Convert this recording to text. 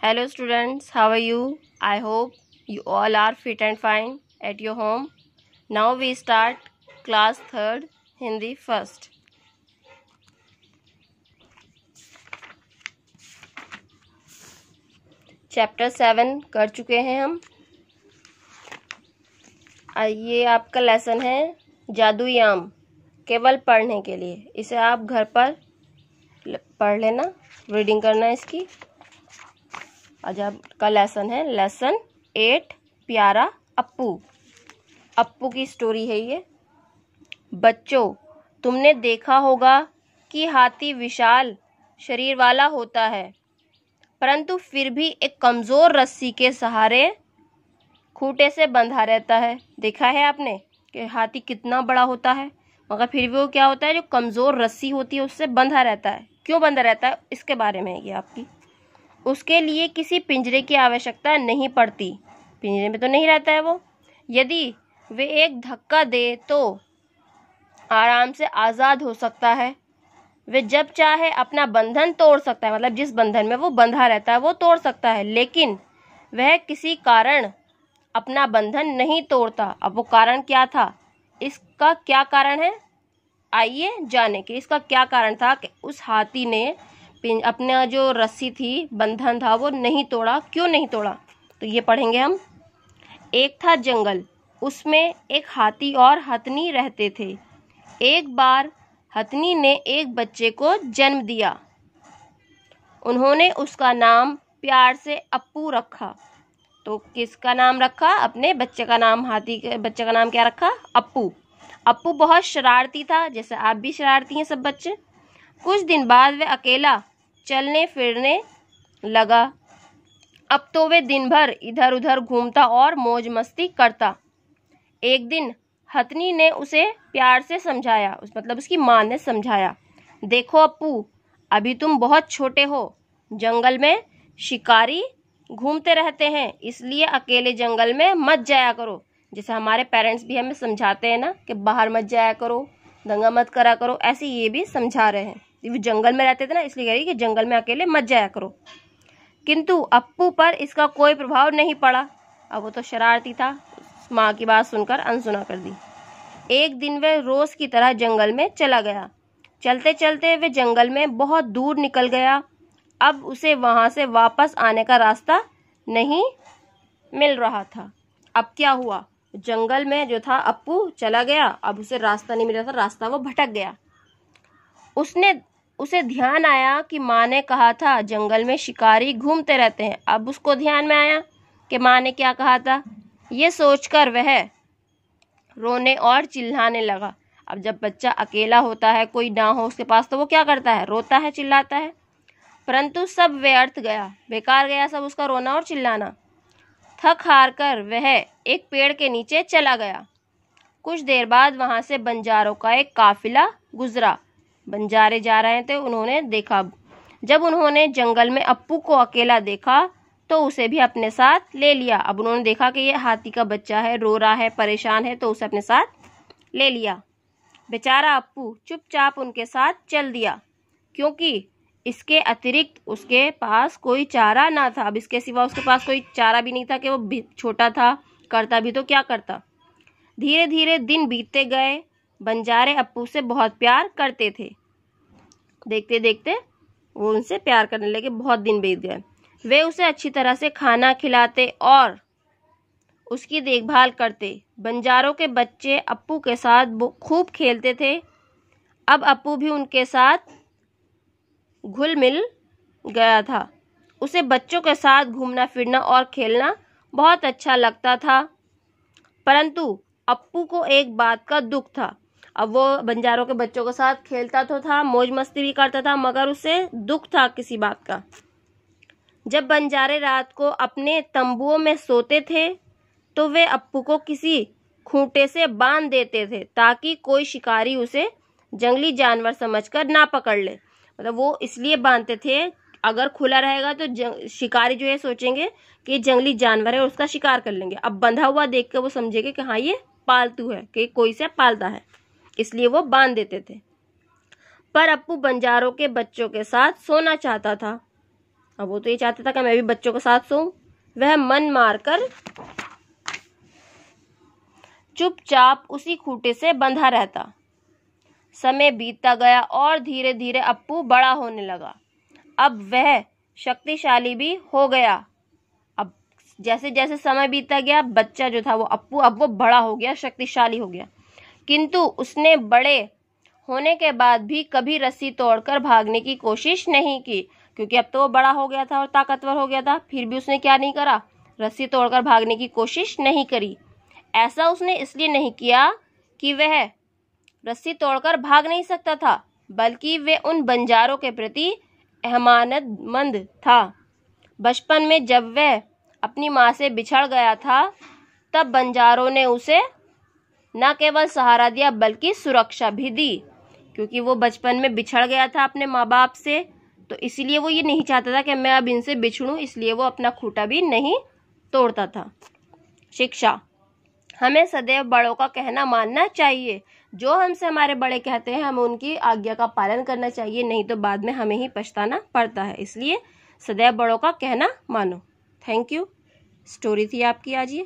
Hello students, how are you? I hope you all are fit and fine at your home. Now we start class 3rd Hindi first. Chapter 7 कर चुके हैं हम। ये आपका lesson है जादुई आम, केवल पढ़ने के लिए। इसे आप घर पर पढ़ लेना, रीडिंग करना इसकी। आज आपका लेसन है लेसन 8 प्यारा अप्पू। अप्पू की स्टोरी है ये। बच्चों, तुमने देखा होगा कि हाथी विशाल शरीर वाला होता है, परंतु फिर भी एक कमजोर रस्सी के सहारे खूंटे से बंधा रहता है। देखा है आपने कि हाथी कितना बड़ा होता है, मगर फिर भी वो क्या होता है, जो कमजोर रस्सी होती है उससे बंधा रहता है। क्यों बंधा रहता है, इसके बारे में ये आपकी। उसके लिए किसी पिंजरे की आवश्यकता नहीं पड़ती, पिंजरे में तो नहीं रहता है वो। यदि वे एक धक्का दे तो आराम से आज़ाद हो सकता है। वे जब चाहे अपना बंधन तोड़ सकता है, मतलब जिस बंधन में वो बंधा रहता है वो तोड़ सकता है, लेकिन वह किसी कारण अपना बंधन नहीं तोड़ता। अब वो कारण क्या था, इसका क्या कारण है, आइए जाने के इसका क्या कारण था कि उस हाथी ने अपना जो रस्सी थी, बंधन था, वो नहीं तोड़ा। क्यों नहीं तोड़ा, तो ये पढ़ेंगे हम। एक था जंगल, उसमें एक हाथी और हथनी रहते थे। एक बार हथनी ने एक बच्चे को जन्म दिया। उन्होंने उसका नाम प्यार से अप्पू रखा। तो किसका नाम रखा, अपने बच्चे का नाम, हाथी के बच्चे का नाम क्या रखा, अप्पू। अप्पू बहुत शरारती था, जैसे आप भी शरारती हैं सब बच्चे। कुछ दिन बाद वे अकेला चलने फिरने लगा। अब तो वे दिन भर इधर उधर घूमता और मौज मस्ती करता। एक दिन हथनी ने उसे प्यार से समझाया, मतलब उसकी माँ ने समझाया, देखो अप्पू, अभी तुम बहुत छोटे हो, जंगल में शिकारी घूमते रहते हैं, इसलिए अकेले जंगल में मत जाया करो। जैसे हमारे पेरेंट्स भी हमें समझाते हैं ना कि बाहर मत जाया करो, दंगा मत करा करो, ऐसे ये भी समझा रहे हैं। वो जंगल में रहते थे ना, इसलिए कह रही कि जंगल में अकेले मत जाया करो। किंतु अप्पू पर इसका कोई प्रभाव नहीं पड़ा। अब वो तो शरारती था, माँ की बात सुनकर अनसुना कर दी। एक दिन वह रोज की तरह जंगल में चला गया। चलते चलते वे जंगल में बहुत दूर निकल गया। अब उसे वहां से वापस आने का रास्ता नहीं मिल रहा था। अब क्या हुआ, जंगल में जो था अप्पू चला गया, अब उसे रास्ता नहीं मिल रहा था, रास्ता वो भटक गया। उसे ध्यान आया कि माँ ने कहा था जंगल में शिकारी घूमते रहते हैं। अब उसको ध्यान में आया कि माँ ने क्या कहा था। ये सोचकर वह रोने और चिल्लाने लगा। अब जब बच्चा अकेला होता है, कोई ना हो उसके पास, तो वो क्या करता है, रोता है, चिल्लाता है। परंतु सब व्यर्थ गया, बेकार गया सब उसका रोना और चिल्लाना। थक हार कर वह एक पेड़ के नीचे चला गया। कुछ देर बाद वहां से बंजारों का एक काफिला गुजरा। बंजारे जा रहे थे, उन्होंने देखा। जब उन्होंने जंगल में अप्पू को अकेला देखा तो उसे भी अपने साथ ले लिया। अब उन्होंने देखा कि ये हाथी का बच्चा है, रो रहा है, परेशान है, तो उसे अपने साथ ले लिया। बेचारा अप्पू चुपचाप उनके साथ चल दिया, क्योंकि इसके अतिरिक्त उसके पास कोई चारा ना था। अब इसके सिवा उसके पास कोई चारा भी नहीं था कि वो छोटा था, करता भी तो क्या करता। धीरे धीरे दिन बीतते गए। बंजारे अप्पू से बहुत प्यार करते थे। देखते देखते वो उनसे प्यार करने लगे, बहुत दिन बीत गए। वे उसे अच्छी तरह से खाना खिलाते और उसकी देखभाल करते। बंजारों के बच्चे अप्पू के साथ खूब खेलते थे। अब अप्पू भी उनके साथ घुल मिल गया था। उसे बच्चों के साथ घूमना फिरना और खेलना बहुत अच्छा लगता था। परंतु अप्पू को एक बात का दुख था। अब वो बंजारों के बच्चों के साथ खेलता तो था, मौज मस्ती भी करता था, मगर उसे दुख था किसी बात का। जब बंजारे रात को अपने तंबुओं में सोते थे तो वे अप्पू को किसी खूंटे से बांध देते थे, ताकि कोई शिकारी उसे जंगली जानवर समझकर ना पकड़ ले। मतलब वो इसलिए बांधते थे, अगर खुला रहेगा तो शिकारी जो है सोचेंगे कि जंगली जानवर है, उसका शिकार कर लेंगे। अब बंधा हुआ देख कर वो समझेंगे कि हाँ ये पालतू है, कि कोई से पालता है, इसलिए वो बांध देते थे। पर अप्पू बंजारों के बच्चों के साथ सोना चाहता था। अब वो तो ये चाहता था कि मैं भी बच्चों के साथ सोऊं। वह मन मारकर चुपचाप उसी खूंटे से बंधा रहता। समय बीतता गया और धीरे धीरे अप्पू बड़ा होने लगा। अब वह शक्तिशाली भी हो गया। अब जैसे जैसे समय बीतता गया, बच्चा जो था वो अप्पू, अब वो बड़ा हो गया, शक्तिशाली हो गया। किंतु उसने बड़े होने के बाद भी कभी रस्सी तोड़कर भागने की कोशिश नहीं की, क्योंकि अब तो वो बड़ा हो गया था और ताकतवर हो गया था। फिर भी उसने क्या नहीं करा, रस्सी तोड़कर भागने की कोशिश नहीं करी। ऐसा उसने इसलिए नहीं किया कि वह रस्सी तोड़कर भाग नहीं सकता था, बल्कि वे उन बंजारों के प्रति एहसानमंद था। बचपन में जब वह अपनी माँ से बिछड़ गया था, तब बंजारों ने उसे न केवल सहारा दिया बल्कि सुरक्षा भी दी। क्योंकि वो बचपन में बिछड़ गया था अपने माँ बाप से, तो इसीलिए वो ये नहीं चाहता था कि मैं अब इनसे बिछड़ूं, इसलिए वो अपना खूंटा भी नहीं तोड़ता था। शिक्षा, हमें सदैव बड़ों का कहना मानना चाहिए। जो हमसे हमारे बड़े कहते हैं, हमें उनकी आज्ञा का पालन करना चाहिए, नहीं तो बाद में हमें ही पछताना पड़ता है। इसलिए सदैव बड़ों का कहना मानो। Thank you. स्टोरी थी आपकी आज ये।